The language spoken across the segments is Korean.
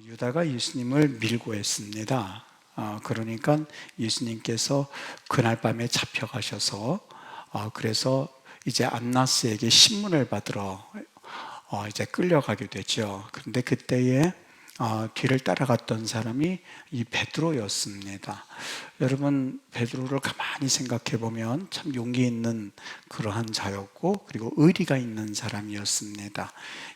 유다가 예수님을 밀고 했습니다. 그러니까 예수님께서 그날 밤에 잡혀가셔서 그래서 이제 안나스에게 신문을 받으러 이제 끌려가게 되죠. 그런데 그때에 뒤를 따라갔던 사람이 이 베드로였습니다. 여러분, 베드로를 가만히 생각해 보면 참 용기 있는 그러한 자였고, 그리고 의리가 있는 사람이었습니다.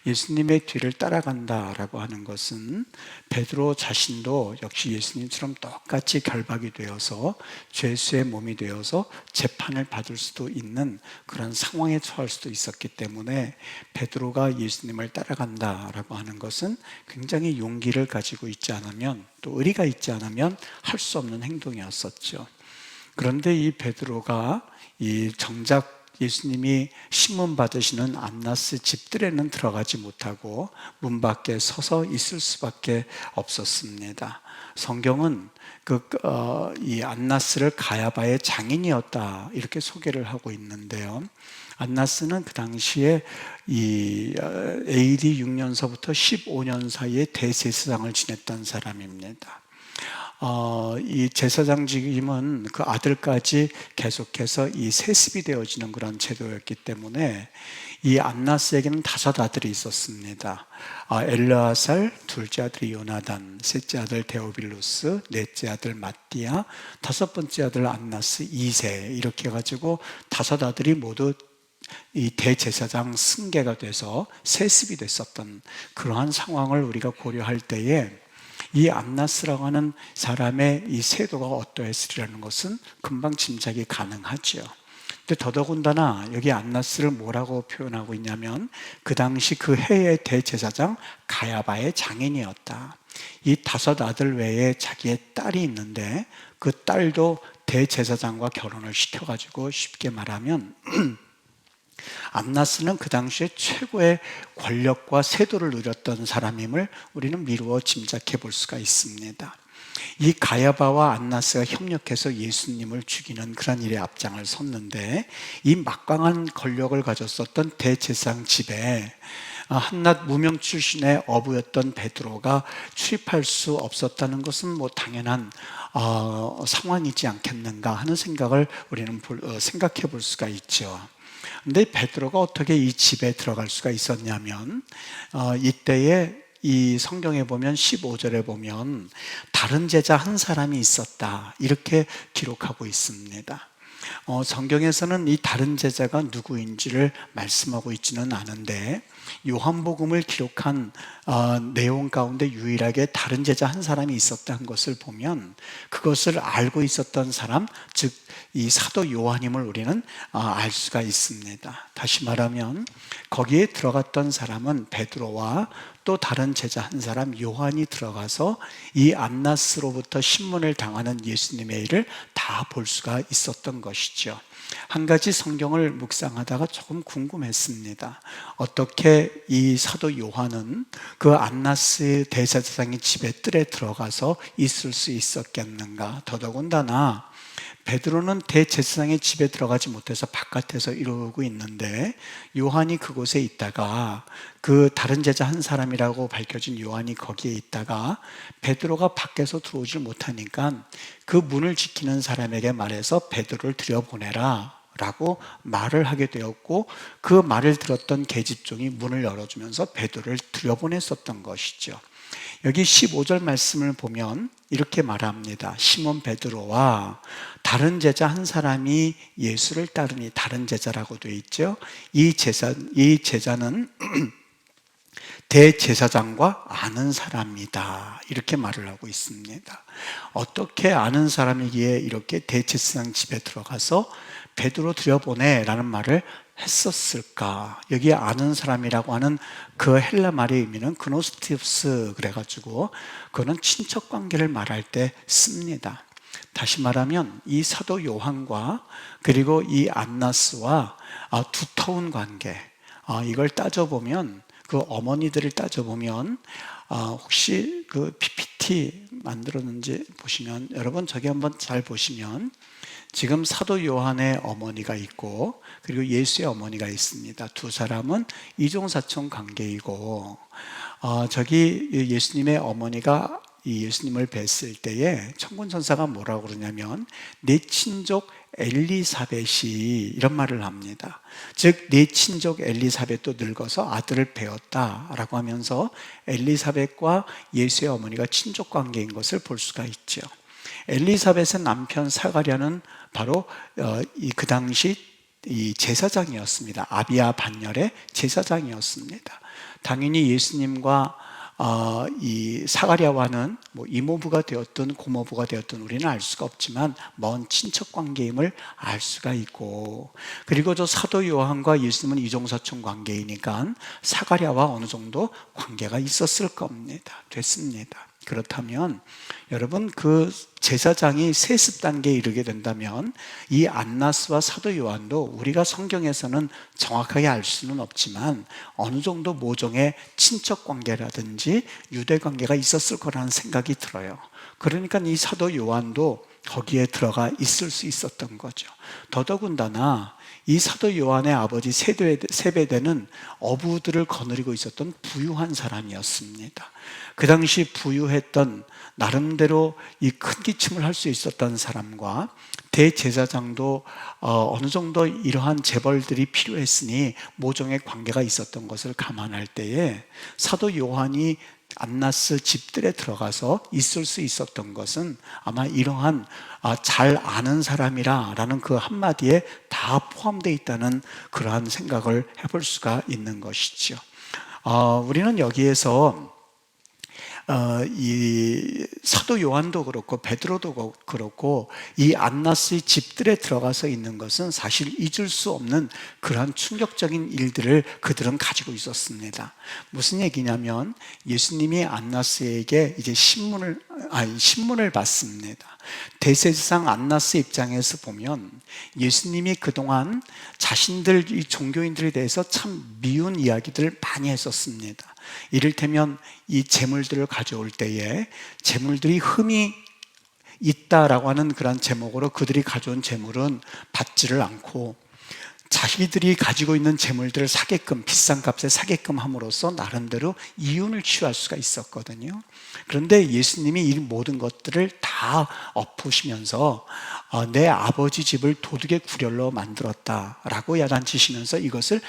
예수님의 뒤를 따라간다라고 하는 것은 베드로 자신도 역시 예수님처럼 똑같이 결박이 되어서 죄수의 몸이 되어서 재판을 받을 수도 있는 그런 상황에 처할 수도 있었기 때문에 베드로가 예수님을 따라간다라고 하는 것은 굉장히 용기를 가지고 있지 않으면, 또 의리가 있지 않으면 할 수 없는 행동이었었죠. 그런데 이 베드로가 정작 예수님이 신문 받으시는 안나스 집들에는 들어가지 못하고 문 밖에 서서 있을 수밖에 없었습니다. 성경은 이 안나스를 가야바의 장인이었다 이렇게 소개를 하고 있는데요. 안나스는 그 당시에 AD 6년서부터 15년 사이에 대제사장을 지냈던 사람입니다. 이 제사장 직임은 그 아들까지 계속해서 이 세습이 되어지는 그런 제도였기 때문에 이 안나스에게는 5 아들이 있었습니다. 엘르아살, 둘째 아들이 요나단, 셋째 아들 데오빌루스, 넷째 아들 마띠아, 5번째 아들 안나스 2세, 이렇게 해가지고 5 아들이 모두 이 대제사장 승계가 돼서 세습이 됐었던 그러한 상황을 우리가 고려할 때에 이 안나스라고 하는 사람의 이 세도가 어떠했으리라는 것은 금방 짐작이 가능하죠. 근데 더더군다나 여기 안나스를 뭐라고 표현하고 있냐면 그 당시 그 해의 대제사장 가야바의 장인이었다. 이 5 아들 외에 자기의 딸이 있는데 그 딸도 대제사장과 결혼을 시켜가지고 쉽게 말하면 안나스는 그 당시에 최고의 권력과 세도를 누렸던 사람임을 우리는 미루어 짐작해 볼 수가 있습니다. 이 가야바와 안나스가 협력해서 예수님을 죽이는 그런 일에 앞장을 섰는데 이 막강한 권력을 가졌었던 대제사장 집에 한낱 무명 출신의 어부였던 베드로가 출입할 수 없었다는 것은 뭐 당연한 상황이지 않겠는가 하는 생각을 우리는 생각해 볼 수가 있죠. 근데 베드로가 어떻게 이 집에 들어갈 수가 있었냐면 이때에 이 성경에 보면 15절에 보면 다른 제자 한 사람이 있었다 이렇게 기록하고 있습니다. 성경에서는 이 다른 제자가 누구인지를 말씀하고 있지는 않은데 요한복음을 기록한 내용 가운데 유일하게 다른 제자 한 사람이 있었다는 것을 보면 그것을 알고 있었던 사람, 즉 이 사도 요한임을 우리는 알 수가 있습니다. 다시 말하면 거기에 들어갔던 사람은 베드로와 또 다른 제자 한 사람 요한이 들어가서 이 안나스로부터 신문을 당하는 예수님의 일을 다 볼 수가 있었던 것이죠. 한 가지 성경을 묵상하다가 조금 궁금했습니다. 어떻게 이 사도 요한은 그 안나스 대제사장의 집에 뜰에 들어가서 있을 수 있었겠는가? 더더군다나 베드로는 대제사장의 집에 들어가지 못해서 바깥에서 이러고 있는데 요한이 그곳에 있다가 그 다른 제자 한 사람이라고 밝혀진 요한이 거기에 있다가 베드로가 밖에서 들어오질 못하니까 그 문을 지키는 사람에게 말해서 베드로를 들여보내라 라고 말을 하게 되었고 그 말을 들었던 계집종이 문을 열어주면서 베드로를 들여보냈었던 것이죠. 여기 15절 말씀을 보면 이렇게 말합니다. 시몬 베드로와 다른 제자 한 사람이 예수를 따르니, 다른 제자라고 되어 있죠. 이 제자는 대제사장과 아는 사람이다 이렇게 말을 하고 있습니다. 어떻게 아는 사람이기에 이렇게 대제사장 집에 들어가서 베드로 들여보내라는 말을 했었을까? 여기 아는 사람이라고 하는 그 헬라 말의 의미는 그노스티우스 그래가지고 그거는 친척 관계를 말할 때 씁니다. 다시 말하면 이 사도 요한과 그리고 이 안나스와 두터운 관계, 이걸 따져보면 그 어머니들을 따져보면 혹시 그 PPT 만들었는지 보시면 여러분 저기 한번 잘 보시면 지금 사도 요한의 어머니가 있고 그리고 예수의 어머니가 있습니다. 2 사람은 이종사촌 관계이고 저기 예수님의 어머니가 이 예수님을 뵀을 때에 천군 천사가 뭐라고 그러냐면 내 친족 엘리사벳이 이런 말을 합니다. 즉 내 친족 엘리사벳도 늙어서 아들을 배웠다라고 하면서 엘리사벳과 예수의 어머니가 친족 관계인 것을 볼 수가 있죠. 엘리사벳의 남편 사가랴는 바로 그 당시 이 제사장이었습니다. 아비야 반열의 제사장이었습니다. 당연히 예수님과 이 사가랴와는 뭐 이모부가 되었든 고모부가 되었든 우리는 알 수가 없지만 먼 친척 관계임을 알 수가 있고, 그리고 저 사도 요한과 예수님은 이종사촌 관계이니까 사가랴와 어느 정도 관계가 있었을 겁니다. 됐습니다. 그렇다면 여러분, 그 제사장이 세습 단계에 이르게 된다면 이 안나스와 사도 요한도 우리가 성경에서는 정확하게 알 수는 없지만 어느 정도 모종의 친척 관계라든지 유대 관계가 있었을 거라는 생각이 들어요. 그러니까 이 사도 요한도 거기에 들어가 있을 수 있었던 거죠. 더더군다나 이 사도 요한의 아버지 세베대는 어부들을 거느리고 있었던 부유한 사람이었습니다. 그 당시 부유했던, 나름대로 이 큰 기침을 할 수 있었던 사람과 대제사장도 어느 정도 이러한 재벌들이 필요했으니 모종의 관계가 있었던 것을 감안할 때에 사도 요한이 안나스 집들에 들어가서 있을 수 있었던 것은 아마 이러한 잘 아는 사람이라 라는 그 한마디에 다 포함되어 있다는 그러한 생각을 해볼 수가 있는 것이죠. 우리는 여기에서 이 사도 요한도 그렇고 베드로도 그렇고 이 안나스의 집들에 들어가서 있는 것은 사실 잊을 수 없는 그러한 충격적인 일들을 그들은 가지고 있었습니다. 무슨 얘기냐면 예수님이 안나스에게 이제 신문을 받습니다. 대제사장 안나스 입장에서 보면 예수님이 그동안 자신들 이 종교인들에 대해서 참 미운 이야기들을 많이 했었습니다. 이를테면 이 재물들을 가져올 때에 재물들이 흠이 있다라고 하는 그런 제목으로 그들이 가져온 재물은 받지를 않고 자기들이 가지고 있는 재물들을 사게끔, 비싼 값에 사게끔 함으로써 나름대로 이윤을 취할 수가 있었거든요. 그런데 예수님이 이 모든 것들을 다 엎으시면서 내 아버지 집을 도둑의 구렬로 만들었다라고 야단치시면서 이것을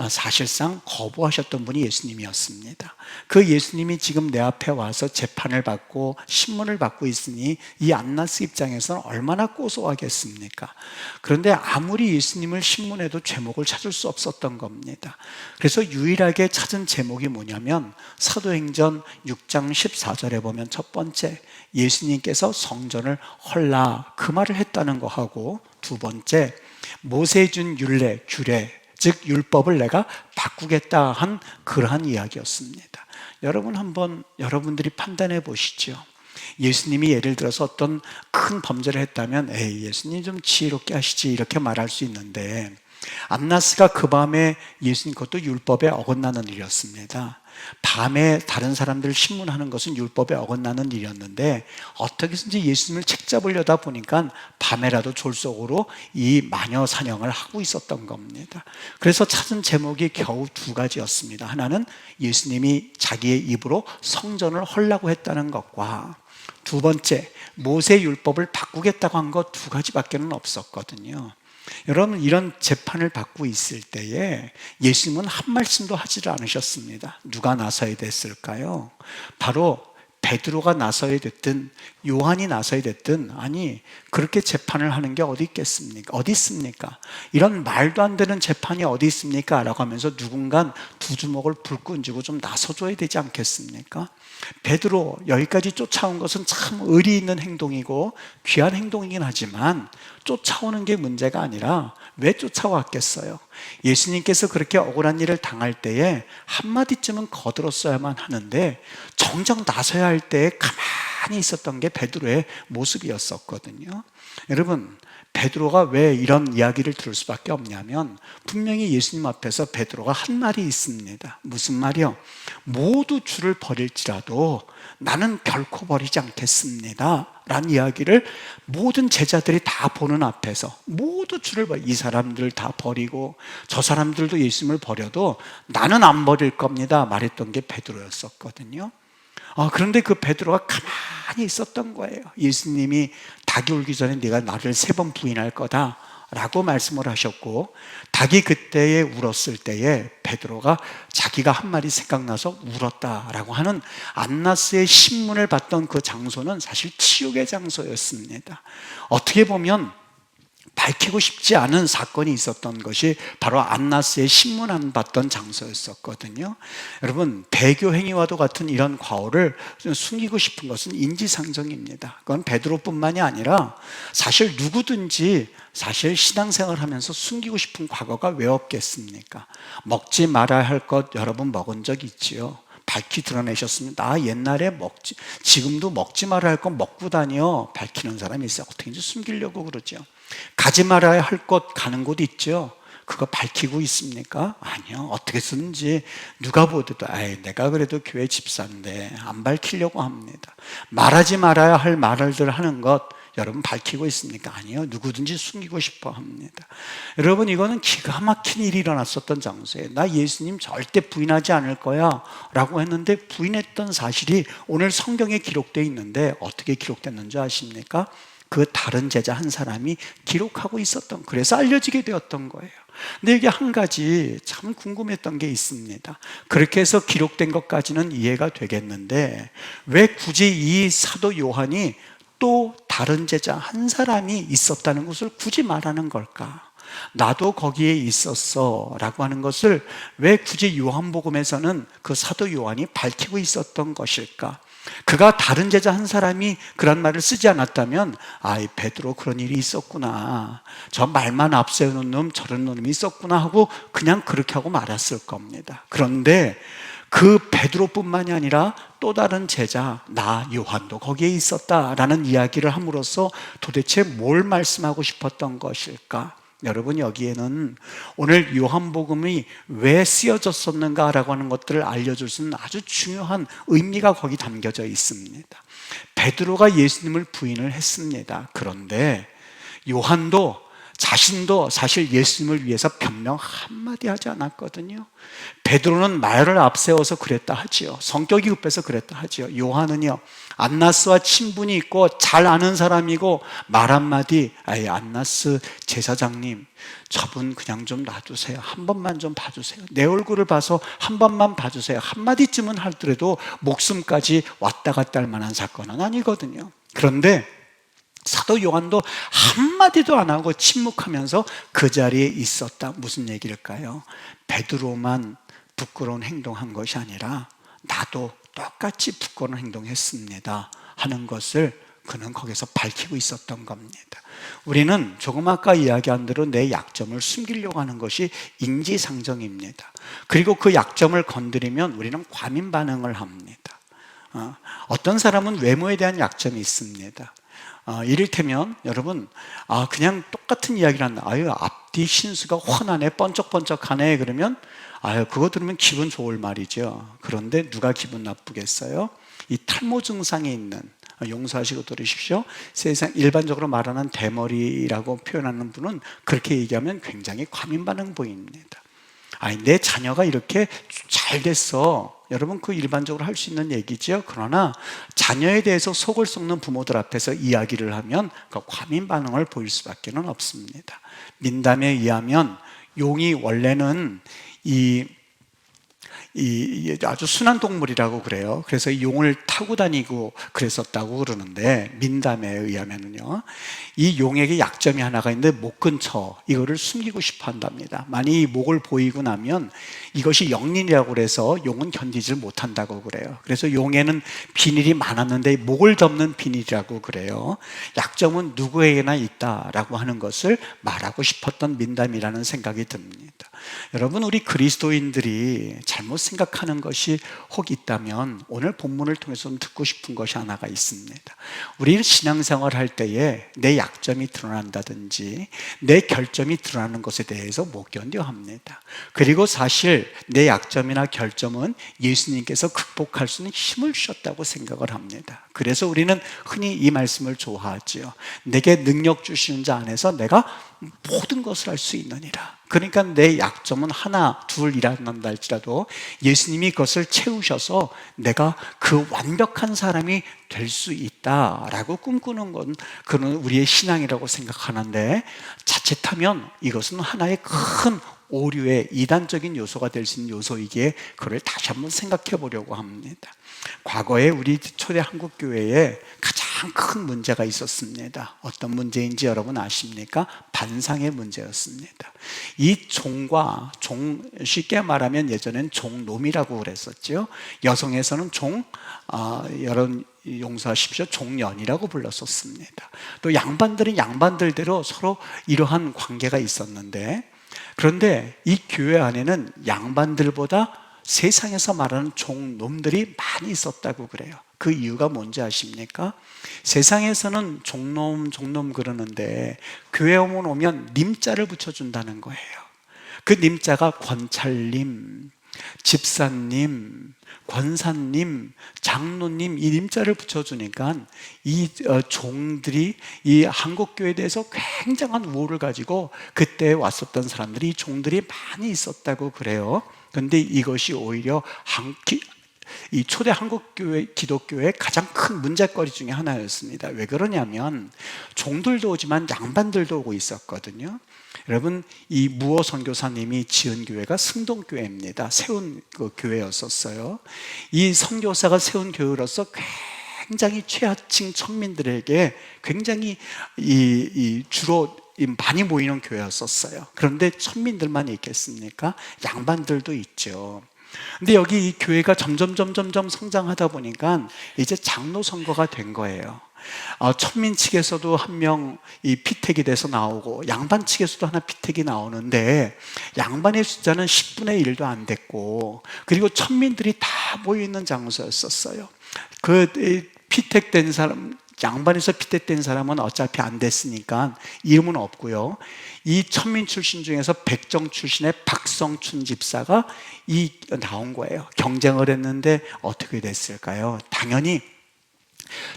사실상 거부하셨던 분이 예수님이었습니다. 그 예수님이 지금 내 앞에 와서 재판을 받고 신문을 받고 있으니 이 안나스 입장에서는 얼마나 고소하겠습니까? 그런데 아무리 예수님을 신문해도 제목을 찾을 수 없었던 겁니다. 그래서 유일하게 찾은 제목이 뭐냐면 사도행전 6장 14절에 보면 첫 번째, 예수님께서 성전을 헐라 그 말을 했다는 거하고, 두 번째, 모세 준 율례, 규례, 즉 율법을 내가 바꾸겠다 한 그러한 이야기였습니다. 여러분 한번 여러분들이 판단해 보시죠. 예수님이 예를 들어서 어떤 큰 범죄를 했다면 에이 예수님 좀 지혜롭게 하시지 이렇게 말할 수 있는데, 안나스가 그 밤에 예수님, 그것도 율법에 어긋나는 일이었습니다. 밤에 다른 사람들을 신문하는 것은 율법에 어긋나는 일이었는데 어떻게든지 예수님을 책잡으려다 보니까 밤에라도 졸속으로 이 마녀 사냥을 하고 있었던 겁니다. 그래서 찾은 제목이 겨우 두 가지였습니다. 하나는 예수님이 자기의 입으로 성전을 헐라고 했다는 것과, 두 번째, 모세 율법을 바꾸겠다고 한 것 두 가지밖에는 없었거든요. 여러분, 이런 재판을 받고 있을 때에 예수님은 한 말씀도 하지를 않으셨습니다. 누가 나서야 됐을까요? 바로 베드로가 나서야 됐든 요한이 나서야 됐든, 아니 그렇게 재판을 하는 게 어디 있겠습니까? 어디 있습니까? 이런 말도 안 되는 재판이 어디 있습니까? 라고 하면서 누군가 두 주먹을 불끈 쥐고 좀 나서줘야 되지 않겠습니까? 베드로, 여기까지 쫓아온 것은 참 의리 있는 행동이고 귀한 행동이긴 하지만 쫓아오는 게 문제가 아니라 왜 쫓아왔겠어요? 예수님께서 그렇게 억울한 일을 당할 때에 한마디쯤은 거들었어야만 하는데 정작 나서야 할 때에 가만히 있었던 게 베드로의 모습이었었거든요. 여러분, 베드로가 왜 이런 이야기를 들을 수밖에 없냐면 분명히 예수님 앞에서 베드로가 한 말이 있습니다. 무슨 말이요? 모두 주를 버릴지라도 나는 결코 버리지 않겠습니다 라는 이야기를 모든 제자들이 다 보는 앞에서 모두 주를 이 사람들 다 버리고 저 사람들도 예수님을 버려도 나는 안 버릴 겁니다 말했던 게 베드로였었거든요. 그런데 그 베드로가 가만히 있었던 거예요. 예수님이 닭이 울기 전에 네가 나를 3번 부인할 거다 라고 말씀을 하셨고, 닭이 그때에 울었을 때에 베드로가 자기가 한 말이 생각나서 울었다라고 하는 안나스의 신문을 받던 그 장소는 사실 치욕의 장소였습니다. 어떻게 보면 밝히고 싶지 않은 사건이 있었던 것이 바로 안나스의 신문 안 받던 장소였었거든요. 여러분, 배교 행위와도 같은 이런 과오를 숨기고 싶은 것은 인지상정입니다. 그건 베드로뿐만이 아니라 사실 누구든지 사실 신앙생활을 하면서 숨기고 싶은 과거가 왜 없겠습니까? 먹지 말아야 할 것 여러분 먹은 적 있지요? 밝히 드러내셨습니다. 나 옛날에 지금도 먹지 말아야 할 건 먹고 다녀 밝히는 사람이 있어요. 어떻게든지 숨기려고 그러죠. 가지 말아야 할 곳 가는 곳 있죠. 그거 밝히고 있습니까? 아니요. 어떻게 쓰는지 누가 보더라도 내가 그래도 교회 집사인데 안 밝히려고 합니다. 말하지 말아야 할 말을 하는 것 여러분 밝히고 있습니까? 아니요. 누구든지 숨기고 싶어 합니다. 여러분, 이거는 기가 막힌 일이 일어났었던 장소예요. 나 예수님 절대 부인하지 않을 거야 라고 했는데 부인했던 사실이 오늘 성경에 기록되어 있는데 어떻게 기록됐는지 아십니까? 그 다른 제자 한 사람이 기록하고 있었던, 그래서 알려지게 되었던 거예요. 근데 여기 한 가지 참 궁금했던 게 있습니다. 그렇게 해서 기록된 것까지는 이해가 되겠는데 왜 굳이 이 사도 요한이 또 다른 제자 한 사람이 있었다는 것을 굳이 말하는 걸까? 나도 거기에 있었어 라고 하는 것을 왜 굳이 요한복음에서는 그 사도 요한이 밝히고 있었던 것일까? 그가 다른 제자 한 사람이 그런 말을 쓰지 않았다면 베드로 그런 일이 있었구나, 저 말만 앞세우는 놈 저런 놈이 있었구나 하고 그냥 그렇게 하고 말았을 겁니다. 그런데 그 베드로뿐만이 아니라 또 다른 제자 나 요한도 거기에 있었다라는 이야기를 함으로써 도대체 뭘 말씀하고 싶었던 것일까? 여러분, 여기에는 오늘 요한복음이 왜 쓰여졌었는가라고 하는 것들을 알려줄 수 있는 아주 중요한 의미가 거기 담겨져 있습니다. 베드로가 예수님을 부인을 했습니다. 그런데 요한도 자신도 사실 예수님을 위해서 변명 한마디 하지 않았거든요. 베드로는 말을 앞세워서 그랬다 하지요. 성격이 급해서 그랬다 하지요. 요한은요, 안나스와 친분이 있고 잘 아는 사람이고 말 한마디, 안나스 제사장님 저분 그냥 좀 놔두세요. 한 번만 좀 봐주세요. 내 얼굴을 봐서 한 번만 봐주세요. 한마디쯤은 하더라도 목숨까지 왔다 갔다 할 만한 사건은 아니거든요. 그런데 사도 요한도 한마디도 안 하고 침묵하면서 그 자리에 있었다. 무슨 얘기일까요? 베드로만 부끄러운 행동한 것이 아니라 나도 똑같이 부끄러운 행동했습니다 하는 것을 그는 거기서 밝히고 있었던 겁니다. 우리는 조금 아까 이야기한 대로 내 약점을 숨기려고 하는 것이 인지상정입니다. 그리고 그 약점을 건드리면 우리는 과민 반응을 합니다. 어떤 사람은 외모에 대한 약점이 있습니다. 이를테면 여러분, 그냥 똑같은 이야기를 한다. 앞뒤 신수가 훤하네, 번쩍번쩍하네. 그러면 그거 들으면 기분 좋을 말이죠. 그런데 누가 기분 나쁘겠어요? 이 탈모 증상에 있는, 용서하시고 들으십시오, 세상 일반적으로 말하는 대머리라고 표현하는 분은 그렇게 얘기하면 굉장히 과민 반응 보입니다. 내 자녀가 이렇게 잘 됐어. 여러분, 그 일반적으로 할 수 있는 얘기죠. 그러나 자녀에 대해서 속을 썩는 부모들 앞에서 이야기를 하면 그 과민 반응을 보일 수밖에 없습니다. 민담에 의하면 용이 원래는 아주 순한 동물이라고 그래요. 그래서 이 용을 타고 다니고 그랬었다고 그러는데, 민담에 의하면은요, 이 용에게 약점이 하나가 있는데 목 근처 이거를 숨기고 싶어 한답니다. 만약 이 목을 보이고 나면 이것이 영린이라고 그래서 용은 견디질 못한다고 그래요. 그래서 용에는 비닐이 많았는데 목을 덮는 비닐이라고 그래요. 약점은 누구에게나 있다라고 하는 것을 말하고 싶었던 민담이라는 생각이 듭니다. 여러분, 우리 그리스도인들이 잘못 생각하는 것이 혹 있다면 오늘 본문을 통해서 듣고 싶은 것이 하나가 있습니다. 우리 신앙생활 할 때에 내 약점이 드러난다든지 내 결점이 드러나는 것에 대해서 못 견뎌 합니다. 그리고 사실 내 약점이나 결점은 예수님께서 극복할 수 있는 힘을 주셨다고 생각을 합니다. 그래서 우리는 흔히 이 말씀을 좋아하지요. 내게 능력 주시는 자 안에서 내가 모든 것을 할 수 있느니라. 그러니까 내 약점은 하나, 둘이란다 할지라도 예수님이 그것을 채우셔서 내가 그 완벽한 사람이 될 수 있다라고 꿈꾸는 건 그런 우리의 신앙이라고 생각하는데, 자칫하면 이것은 하나의 큰 오류의 이단적인 요소가 될 수 있는 요소이기에 그걸 다시 한번 생각해 보려고 합니다. 과거에 우리 초대 한국교회에 가장 큰 문제가 있었습니다. 어떤 문제인지 여러분 아십니까? 반상의 문제였습니다. 이 종과 쉽게 말하면 예전엔 종놈이라고 그랬었죠. 여성에서는 여러분 용서하십시오, 종년이라고 불렀었습니다. 또 양반들은 양반들대로 서로 이러한 관계가 있었는데, 그런데 이 교회 안에는 양반들보다 세상에서 말하는 종놈들이 많이 있었다고 그래요. 그 이유가 뭔지 아십니까? 세상에서는 종놈 그러는데 교회 오면 님자를 붙여준다는 거예요. 그 님자가 권찰님, 집사님, 권사님, 장로님, 이 님자를 붙여주니까 이 종들이 이 한국교회에 대해서 굉장한 우호를 가지고 그때 왔었던 사람들이, 종들이 많이 있었다고 그래요. 그런데 이것이 오히려 이 초대 한국교회, 기독교의 가장 큰 문제거리 중에 하나였습니다. 왜 그러냐면 종들도 오지만 양반들도 오고 있었거든요. 여러분, 이 무어 선교사님이 지은 교회가 승동교회입니다. 세운 그 교회였었어요. 이 선교사가 세운 교회로서 굉장히 최하층 천민들에게 굉장히 주로 많이 모이는 교회였었어요. 그런데 천민들만 있겠습니까? 양반들도 있죠. 근데 여기 이 교회가 점점 성장하다 보니까 이제 장로 선거가 된 거예요. 천민 측에서도 한 명 이 피택이 돼서 나오고 양반 측에서도 하나 피택이 나오는데, 양반의 숫자는 10분의 1도 안 됐고, 그리고 천민들이 다 모여 있는 장소였었어요. 그 피택된 사람, 양반에서 피택된 사람은 어차피 안 됐으니까 이름은 없고요. 이 천민 출신 중에서 백정 출신의 박성춘 집사가 나온 거예요. 경쟁을 했는데 어떻게 됐을까요? 당연히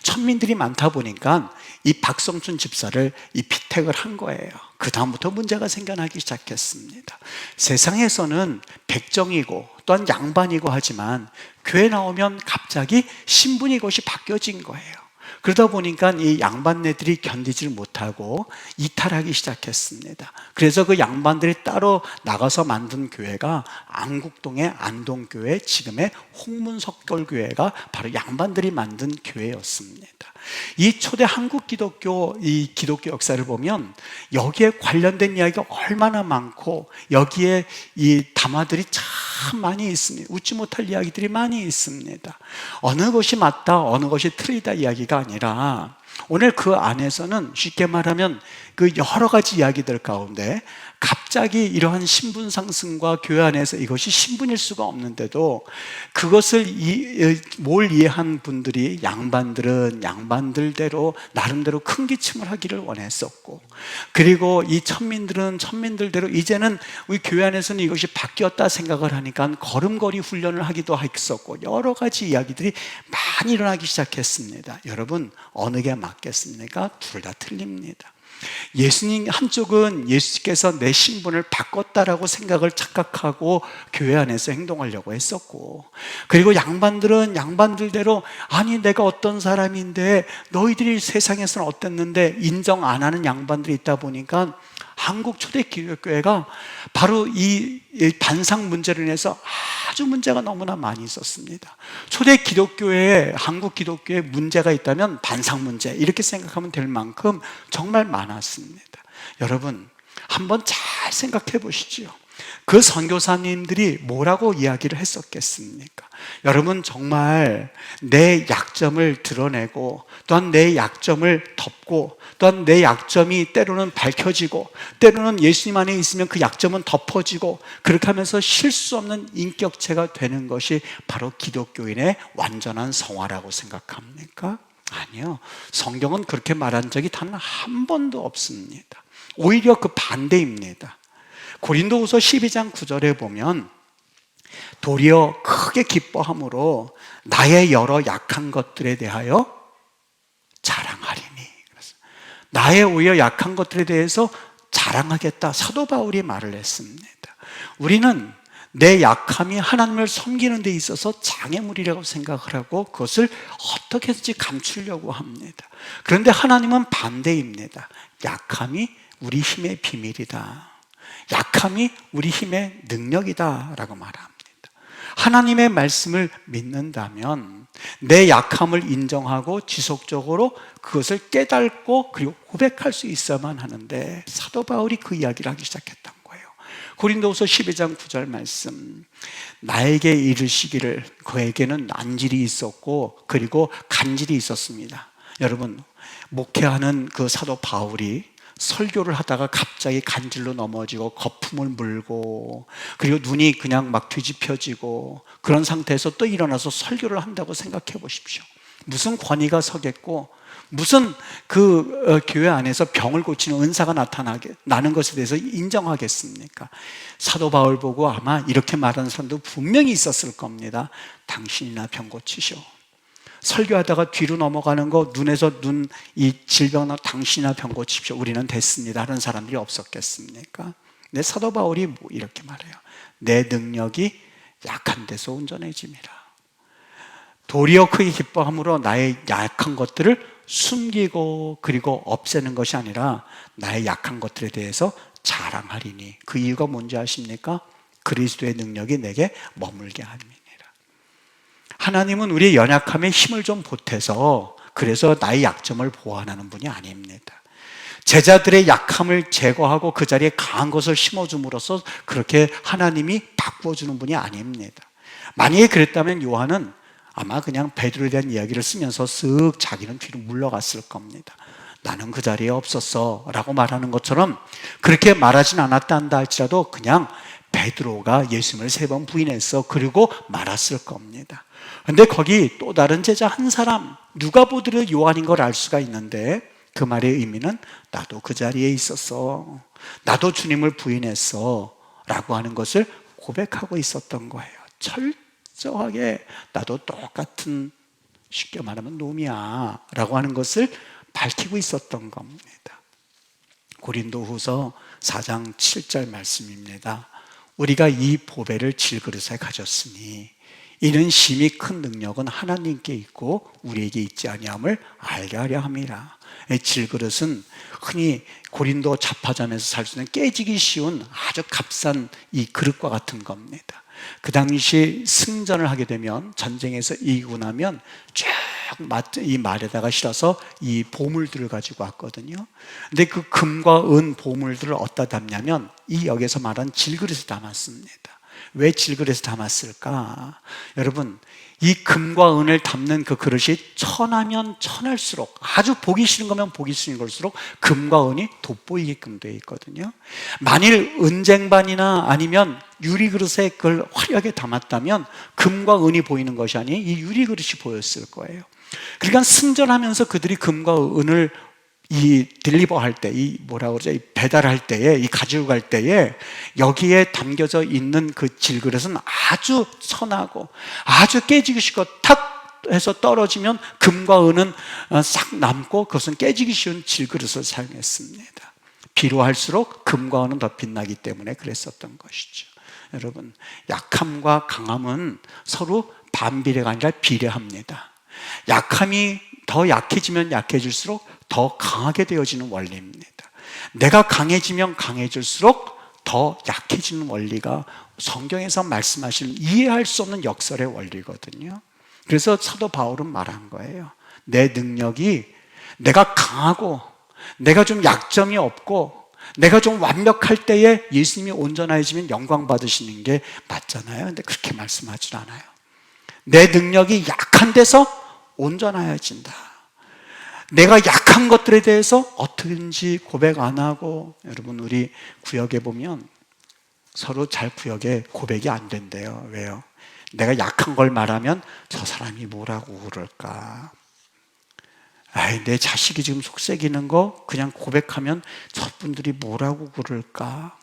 천민들이 많다 보니까 이 박성춘 집사를 피택을 한 거예요. 그 다음부터 문제가 생겨나기 시작했습니다. 세상에서는 백정이고 또한 양반이고 하지만 교회 나오면 갑자기 신분이 것이 바뀌어진 거예요. 그러다 보니까 이 양반네들이 견디질 못하고 이탈하기 시작했습니다. 그래서 그 양반들이 따로 나가서 만든 교회가 안국동의 안동교회, 지금의 홍문석골교회가 바로 양반들이 만든 교회였습니다. 이 초대 한국 기독교, 이 기독교 역사를 보면 여기에 관련된 이야기가 얼마나 많고 여기에 이 담화들이 참 많이 있습니다. 웃지 못할 이야기들이 많이 있습니다. 어느 것이 맞다, 어느 것이 틀리다 이야기가 아니라 오늘 그 안에서는 쉽게 말하면 그 여러 가지 이야기들 가운데 갑자기 이러한 신분 상승과 교회 안에서 이것이 신분일 수가 없는데도 그것을 뭘 이해한 분들이, 양반들은 양반들대로 나름대로 큰 기침을 하기를 원했었고, 그리고 이 천민들은 천민들대로 이제는 우리 교회 안에서는 이것이 바뀌었다 생각을 하니까 걸음걸이 훈련을 하기도 했었고, 여러 가지 이야기들이 많이 일어나기 시작했습니다. 여러분, 어느 게 맞겠습니까? 둘 다 틀립니다. 예수님 한쪽은 예수께서 내 신분을 바꿨다라고 생각을 착각하고 교회 안에서 행동하려고 했었고, 그리고 양반들은 양반들대로 아니 내가 어떤 사람인데 너희들이 세상에서는 어땠는데 인정 안 하는 양반들이 있다 보니까 한국 초대 기독교회가 바로 이 반상 문제로 인해서 아주 문제가 너무나 많이 있었습니다. 초대 기독교회에, 한국 기독교회에 문제가 있다면 반상 문제 이렇게 생각하면 될 만큼 정말 많았습니다. 여러분, 한번 잘 생각해 보시죠. 그 선교사님들이 뭐라고 이야기를 했었겠습니까? 여러분, 정말 내 약점을 드러내고 또한 내 약점을 덮고 또한 내 약점이 때로는 밝혀지고 때로는 예수님 안에 있으면 그 약점은 덮어지고 그렇게 하면서 실수 없는 인격체가 되는 것이 바로 기독교인의 완전한 성화라고 생각합니까? 아니요. 성경은 그렇게 말한 적이 단 한 번도 없습니다. 오히려 그 반대입니다. 고린도후서 12장 9절에 보면 도리어 크게 기뻐함으로 나의 여러 약한 것들에 대하여 자랑하리니. 나의 오히려 약한 것들에 대해서 자랑하겠다. 사도 바울이 말을 했습니다. 우리는 내 약함이 하나님을 섬기는 데 있어서 장애물이라고 생각을 하고 그것을 어떻게든지 감추려고 합니다. 그런데 하나님은 반대입니다. 약함이 우리 힘의 비밀이다. 약함이 우리 힘의 능력이다 라고 말합니다. 하나님의 말씀을 믿는다면 내 약함을 인정하고 지속적으로 그것을 깨닫고 그리고 고백할 수 있어야만 하는데 사도 바울이 그 이야기를 하기 시작했던 거예요. 고린도후서 12장 9절 말씀, 나에게 이르시기를 그에게는 난질이 있었고 그리고 간질이 있었습니다. 여러분, 목회하는 그 사도 바울이 설교를 하다가 갑자기 간질로 넘어지고 거품을 물고 그리고 눈이 그냥 막 뒤집혀지고 그런 상태에서 또 일어나서 설교를 한다고 생각해 보십시오. 무슨 권위가 서겠고 무슨 그 교회 안에서 병을 고치는 은사가 나는 것에 대해서 인정하겠습니까? 사도 바울 보고 아마 이렇게 말하는 사람도 분명히 있었을 겁니다. 당신이나 병 고치시오. 설교하다가 뒤로 넘어가는 거, 눈에서 이 질병 당신이나 병 고치십시오. 우리는 됐습니다 하는 사람들이 없었겠습니까? 근데 사도 바울이 이렇게 말해요. 내 능력이 약한 데서 온전해짐이라. 도리어 크게 기뻐함으로 나의 약한 것들을 숨기고 그리고 없애는 것이 아니라 나의 약한 것들에 대해서 자랑하리니. 그 이유가 뭔지 아십니까? 그리스도의 능력이 내게 머물게 합니다. 하나님은 우리의 연약함에 힘을 좀 보태서 그래서 나의 약점을 보완하는 분이 아닙니다. 제자들의 약함을 제거하고 그 자리에 강한 것을 심어줌으로써 그렇게 하나님이 바꾸어주는 분이 아닙니다. 만약에 그랬다면 요한은 아마 그냥 베드로에 대한 이야기를 쓰면서 쓱 자기는 뒤로 물러갔을 겁니다. 나는 그 자리에 없었어 라고 말하는 것처럼 그렇게 말하진 않았다 한다 할지라도 그냥 베드로가 예수님을 3번 부인했어 그리고 말았을 겁니다. 그런데 거기 또 다른 제자 한 사람, 누가 보더라도 요한인 걸 알 수가 있는데 그 말의 의미는 나도 그 자리에 있었어, 나도 주님을 부인했어 라고 하는 것을 고백하고 있었던 거예요. 철저하게 나도 똑같은, 쉽게 말하면 놈이야 라고 하는 것을 밝히고 있었던 겁니다. 고린도후서 4장 7절 말씀입니다. 우리가 이 보배를 질그릇에 가졌으니 이는 심히 큰 능력은 하나님께 있고 우리에게 있지 아니함을 알게 하려 함이라. 질그릇은 흔히 고린도 잡화점에서 살 수 있는 깨지기 쉬운 아주 값싼 이 그릇과 같은 겁니다. 그 당시 승전을 하게 되면, 전쟁에서 이기고 나면 쭉 이 말에다가 실어서 이 보물들을 가지고 왔거든요. 근데 그 금과 은 보물들을 어디다 담냐면 이 여기서 말한 질그릇에 담았습니다. 왜 질그릇에 담았을까? 여러분, 이 금과 은을 담는 그 그릇이 천하면 천할수록, 아주 보기 싫은 거면 보기 싫은 걸수록 금과 은이 돋보이게끔 되어 있거든요. 만일 은쟁반이나 아니면 유리그릇에 그걸 화려하게 담았다면 금과 은이 보이는 것이 아닌 이 유리그릇이 보였을 거예요. 그러니까 승전하면서 그들이 금과 은을 이 딜리버 할 때, 이 뭐라고 그러죠? 이 배달할 때에, 이 가지고 갈 때에 여기에 담겨져 있는 그 질그릇은 아주 선하고 아주 깨지기 쉽고 탁 해서 떨어지면 금과 은은 싹 남고 그것은 깨지기 쉬운 질그릇을 사용했습니다. 비로할수록 금과 은은 더 빛나기 때문에 그랬었던 것이죠. 여러분, 약함과 강함은 서로 반비례가 아니라 비례합니다. 약함이 더 약해지면 약해질수록 더 강하게 되어지는 원리입니다. 내가 강해지면 강해질수록 더 약해지는 원리가 성경에서 말씀하시는 이해할 수 없는 역설의 원리거든요. 그래서 사도 바울은 말한 거예요. 내 능력이, 내가 강하고 내가 좀 약점이 없고 내가 좀 완벽할 때에 예수님이 온전해지면 영광 받으시는 게 맞잖아요. 근데 그렇게 말씀하지 않아요. 내 능력이 약한 데서 온전해진다. 내가 약한 것들에 대해서 어떻게든지 고백 안 하고, 여러분 우리 구역에 보면 서로 잘 구역에 고백이 안 된대요. 왜요? 내가 약한 걸 말하면 저 사람이 뭐라고 그럴까? 아이, 내 자식이 지금 속썩이는 거 그냥 고백하면 저분들이 뭐라고 그럴까?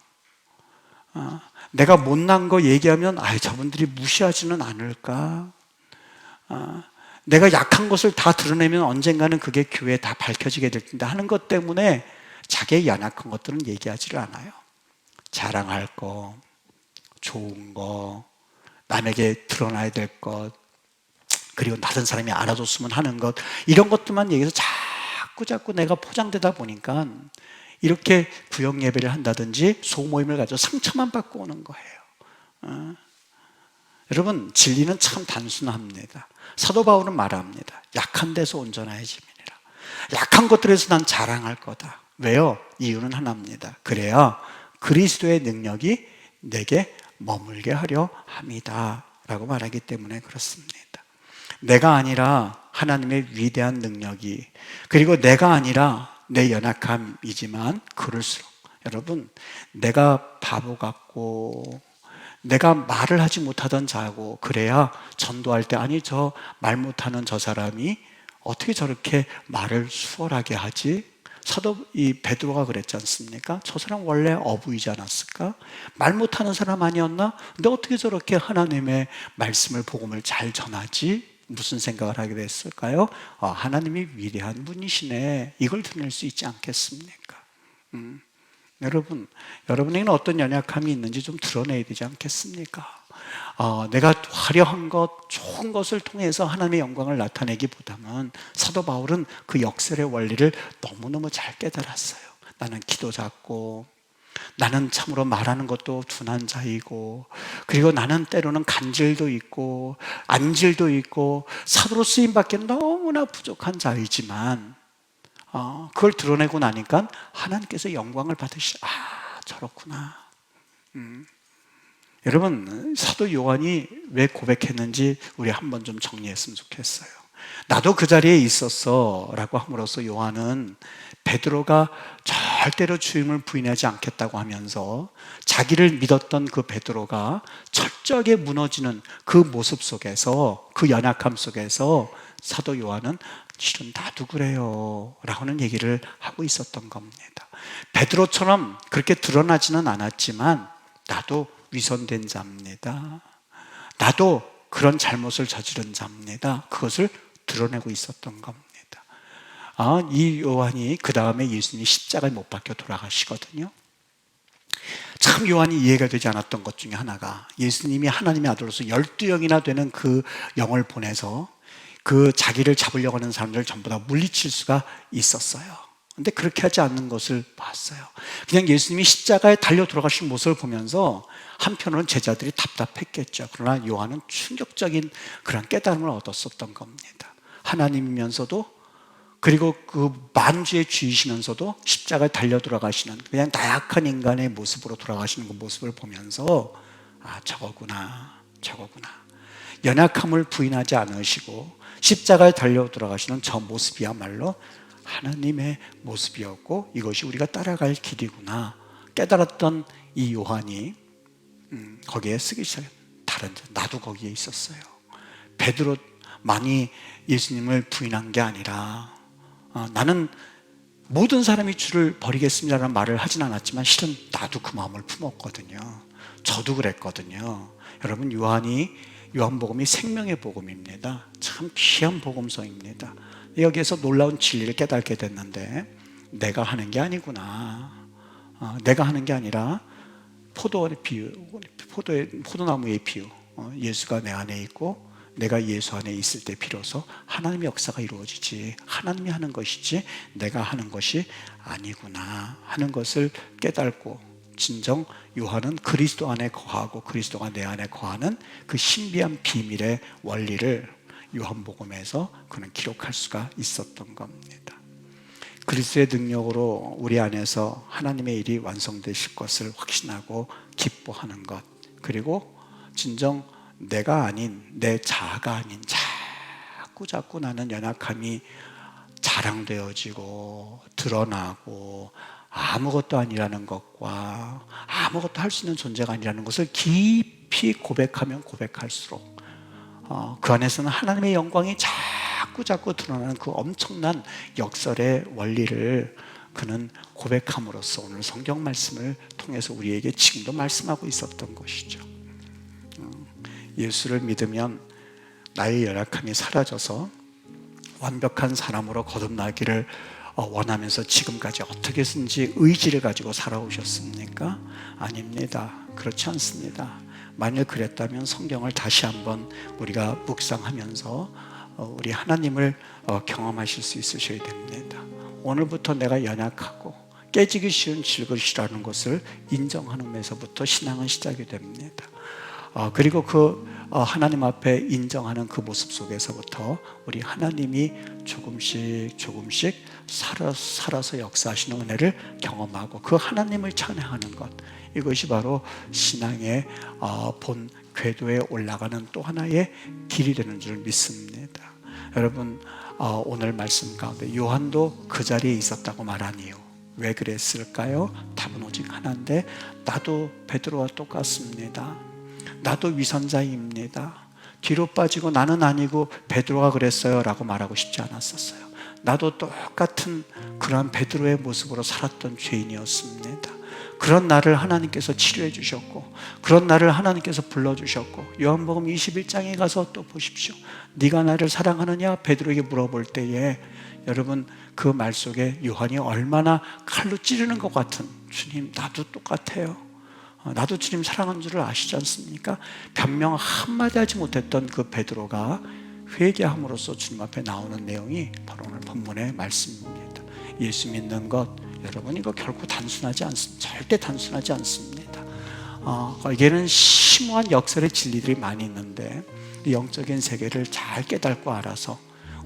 내가 못난 거 얘기하면 아이, 저분들이 무시하지는 않을까? 내가 약한 것을 다 드러내면 언젠가는 그게 교회에 다 밝혀지게 될 텐데 하는 것 때문에 자기의 연약한 것들은 얘기하지를 않아요. 자랑할 거, 좋은 거, 남에게 드러나야 될 것, 그리고 다른 사람이 알아줬으면 하는 것, 이런 것들만 얘기해서 자꾸 내가 포장되다 보니까 이렇게 구역 예배를 한다든지 소모임을 가지고 상처만 받고 오는 거예요. 여러분, 진리는 참 단순합니다. 사도 바울은 말합니다. 약한 데서 온전해짐이니라. 약한 것들에서 난 자랑할 거다. 왜요? 이유는 하나입니다. 그래야 그리스도의 능력이 내게 머물게 하려 함이다 라고 말하기 때문에 그렇습니다. 내가 아니라 하나님의 위대한 능력이, 그리고 내가 아니라 내 연약함이지만 그럴수록 여러분, 내가 바보 같고 내가 말을 하지 못하던 자고, 그래야 전도할 때 아니 저 말 못하는 저 사람이 어떻게 저렇게 말을 수월하게 하지? 사도 이 베드로가 그랬지 않습니까? 저 사람 원래 어부이지 않았을까? 말 못하는 사람 아니었나? 근데 어떻게 저렇게 하나님의 말씀을, 복음을 잘 전하지? 무슨 생각을 하게 됐을까요? 하나님이 위대한 분이시네. 이걸 드러낼 수 있지 않겠습니까? 여러분에게는 어떤 연약함이 있는지 좀 드러내야 되지 않겠습니까? 내가 화려한 것, 좋은 것을 통해서 하나님의 영광을 나타내기보다는 사도 바울은 그 역설의 원리를 너무너무 잘 깨달았어요. 나는 키도 작고, 나는 참으로 말하는 것도 둔한 자이고, 그리고 나는 때로는 간질도 있고 안질도 있고 사도로 쓰임받기는 너무나 부족한 자이지만 그걸 드러내고 나니까 하나님께서 영광을 받으시죠. 저렇구나. 여러분, 사도 요한이 왜 고백했는지 우리 한번 좀 정리했으면 좋겠어요. 나도 그 자리에 있었어 라고 함으로써 요한은 베드로가 절대로 주임을 부인하지 않겠다고 하면서 자기를 믿었던 그 베드로가 철저하게 무너지는 그 모습 속에서, 그 연약함 속에서 사도 요한은 실은 나도 그래요 라고는 얘기를 하고 있었던 겁니다. 베드로처럼 그렇게 드러나지는 않았지만 나도 위선된 자입니다. 나도 그런 잘못을 저지른 자입니다. 그것을 드러내고 있었던 겁니다. 이 요한이 그 다음에 예수님이 십자가에 못 박혀 돌아가시거든요. 참 요한이 이해가 되지 않았던 것 중에 하나가, 예수님이 하나님의 아들로서 12영이나 되는 그 영을 보내서 그 자기를 잡으려고 하는 사람들을 전부 다 물리칠 수가 있었어요. 근데 그렇게 하지 않는 것을 봤어요. 그냥 예수님이 십자가에 달려 돌아가신 모습을 보면서 한편으로는 제자들이 답답했겠죠. 그러나 요한은 충격적인 그런 깨달음을 얻었었던 겁니다. 하나님이면서도, 그리고 그 만주의 주이시면서도 십자가에 달려 돌아가시는 그냥 나약한 인간의 모습으로 돌아가시는 그 모습을 보면서 저거구나. 연약함을 부인하지 않으시고 십자가에 달려 돌아가시는 저 모습이야말로 하나님의 모습이었고 이것이 우리가 따라갈 길이구나 깨달았던 이 요한이 거기에 쓰기 시작했어요. 다른 자, 나도 거기에 있었어요. 베드로만이 예수님을 부인한 게 아니라 나는 모든 사람이 주를 버리겠습니다라는 말을 하진 않았지만 실은 나도 그 마음을 품었거든요. 저도 그랬거든요. 여러분, 요한복음이 생명의 복음입니다. 참 귀한 복음서입니다. 여기에서 놀라운 진리를 깨닫게 됐는데 내가 하는 게 아니구나. 내가 하는 게 아니라 포도나무의 비유. 예수가 내 안에 있고 내가 예수 안에 있을 때 비로소 하나님의 역사가 이루어지지, 하나님이 하는 것이지 내가 하는 것이 아니구나 하는 것을 깨닫고, 진정 요한은 그리스도 안에 거하고 그리스도가 내 안에 거하는 그 신비한 비밀의 원리를 요한복음에서 그는 기록할 수가 있었던 겁니다. 그리스도의 능력으로 우리 안에서 하나님의 일이 완성되실 것을 확신하고 기뻐하는 것, 그리고 진정 내가 아닌, 내 자아가 아닌 자꾸 나는 연약함이 자랑되어지고 드러나고 아무것도 아니라는 것과 아무것도 할 수 있는 존재가 아니라는 것을 깊이 고백하면 고백할수록 그 안에서는 하나님의 영광이 자꾸 드러나는 그 엄청난 역설의 원리를 그는 고백함으로써 오늘 성경 말씀을 통해서 우리에게 지금도 말씀하고 있었던 것이죠. 예수를 믿으면 나의 연약함이 사라져서 완벽한 사람으로 거듭나기를 원하면서 지금까지 어떻게든지 의지를 가지고 살아오셨습니까? 아닙니다. 그렇지 않습니다. 만일 그랬다면 성경을 다시 한번 우리가 묵상하면서 우리 하나님을 경험하실 수 있으셔야 됩니다. 오늘부터 내가 연약하고 깨지기 쉬운 질그릇이라는 것을 인정하는 데서부터 신앙은 시작이 됩니다. 그리고 그 하나님 앞에 인정하는 그 모습 속에서부터 우리 하나님이 조금씩 살아서 역사하시는 은혜를 경험하고 그 하나님을 찬양하는 것, 이것이 바로 신앙의 본 궤도에 올라가는 또 하나의 길이 되는 줄 믿습니다. 여러분, 오늘 말씀 가운데 요한도 그 자리에 있었다고 말하니요, 왜 그랬을까요? 답은 오직 하나인데, 나도 베드로와 똑같습니다. 나도 위선자입니다. 뒤로 빠지고 나는 아니고 베드로가 그랬어요 라고 말하고 싶지 않았었어요. 나도 똑같은 그러한 베드로의 모습으로 살았던 죄인이었습니다. 그런 나를 하나님께서 치료해 주셨고, 그런 나를 하나님께서 불러주셨고, 요한복음 21장에 가서 또 보십시오. 네가 나를 사랑하느냐 베드로에게 물어볼 때에 여러분 그 말 속에 요한이 얼마나 칼로 찌르는 것 같은, 주님 나도 똑같아요, 나도 주님 사랑하는 줄을 아시지 않습니까? 변명 한마디 하지 못했던 그 베드로가 회개함으로써 주님 앞에 나오는 내용이 바로 오늘 본문의 말씀입니다. 예수 믿는 것, 여러분 이거 결코 단순하지 않습니다. 절대 단순하지 않습니다. 이게는 심오한 역설의 진리들이 많이 있는데 이 영적인 세계를 잘 깨닫고 알아서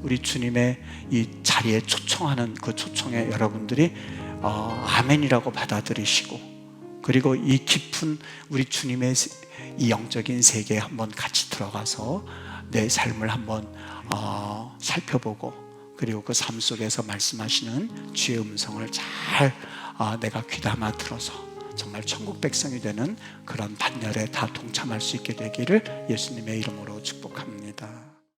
우리 주님의 이 자리에 초청하는 그 초청에 여러분들이 아멘이라고 받아들이시고, 그리고 이 깊은 우리 주님의 이 영적인 세계에 한번 같이 들어가서 내 삶을 한번 살펴보고, 그리고 그 삶 속에서 말씀하시는 주의 음성을 잘 내가 귀담아 들어서 정말 천국 백성이 되는 그런 반열에 다 동참할 수 있게 되기를 예수님의 이름으로 축복합니다.